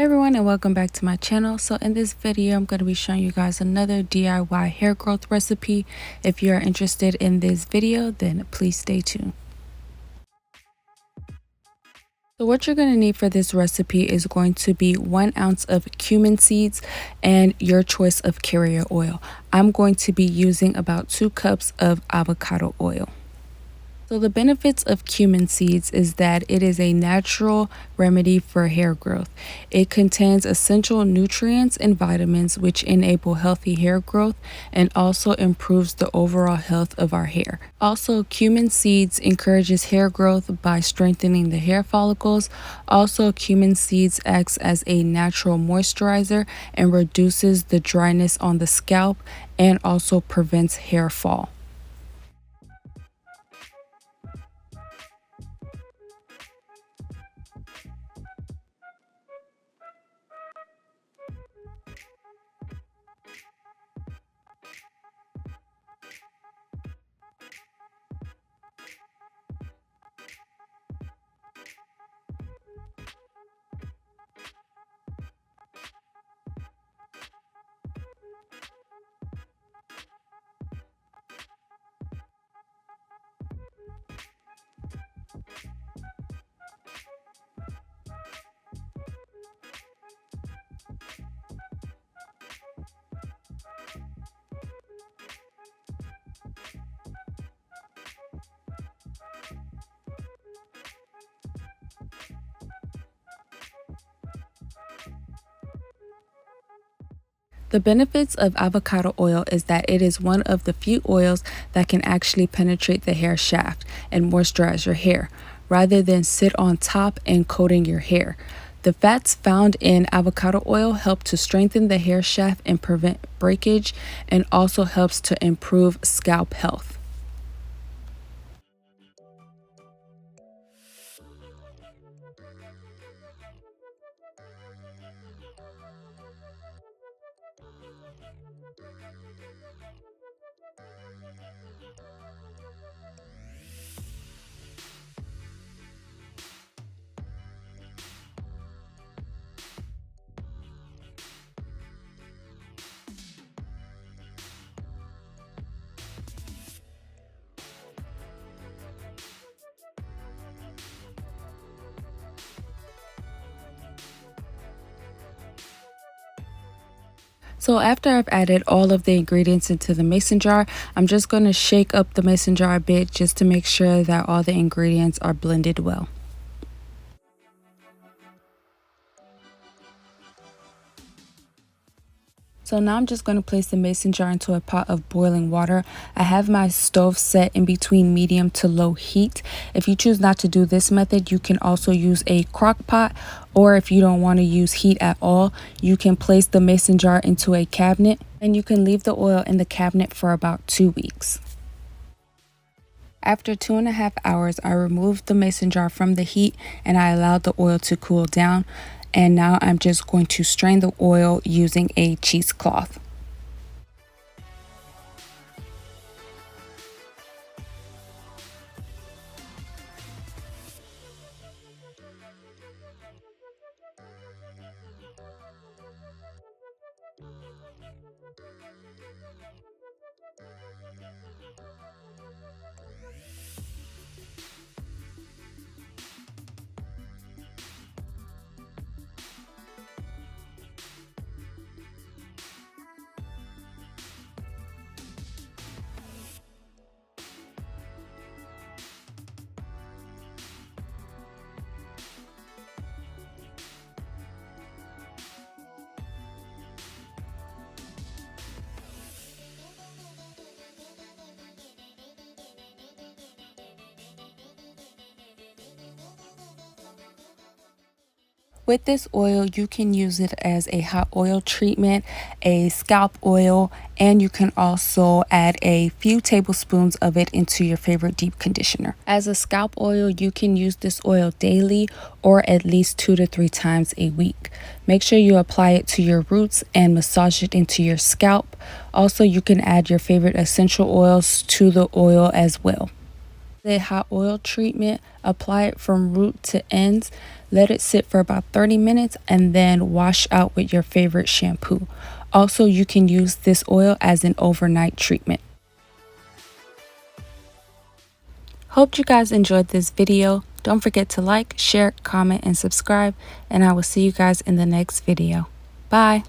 Hey everyone, and welcome back to my channel. So in this video I'm going to be showing you guys another DIY hair growth recipe. If you are interested in this video, then please stay tuned. So what you're going to need for this recipe is going to be 1 ounce of cumin seeds and your choice of carrier oil. I'm going to be using about 2 cups of avocado oil. So the benefits of cumin seeds is that it is a natural remedy for hair growth. It contains essential nutrients and vitamins which enable healthy hair growth and also improves the overall health of our hair. Also, cumin seeds encourages hair growth by strengthening the hair follicles. Also, cumin seeds acts as a natural moisturizer and reduces the dryness on the scalp and also prevents hair fall. The benefits of avocado oil is that it is one of the few oils that can actually penetrate the hair shaft and moisturize your hair, rather than sit on top and coating your hair. The fats found in avocado oil help to strengthen the hair shaft and prevent breakage, and also helps to improve scalp health. So after I've added all of the ingredients into the mason jar, I'm just going to shake up the mason jar a bit just to make sure that all the ingredients are blended well. So now I'm just going to place the mason jar into a pot of boiling water. I have my stove set in between medium to low heat. If you choose not to do this method, you can also use a crock pot, or if you don't want to use heat at all, you can place the mason jar into a cabinet and you can leave the oil in the cabinet for about 2 weeks. After 2.5 hours, I removed the mason jar from the heat and I allowed the oil to cool down. And now I'm just going to strain the oil using a cheesecloth. With this oil, you can use it as a hot oil treatment, a scalp oil, and you can also add a few tablespoons of it into your favorite deep conditioner. As a scalp oil, you can use this oil daily or at least 2 to 3 times a week. Make sure you apply it to your roots and massage it into your scalp. Also, you can add your favorite essential oils to the oil as well. The hot oil treatment, apply it from root to ends. Let it sit for about 30 minutes and then wash out with your favorite shampoo. Also, you can use this oil as an overnight treatment. Hope you guys enjoyed this video. Don't forget to like, share, comment, and subscribe, and I will see you guys in the next video. Bye.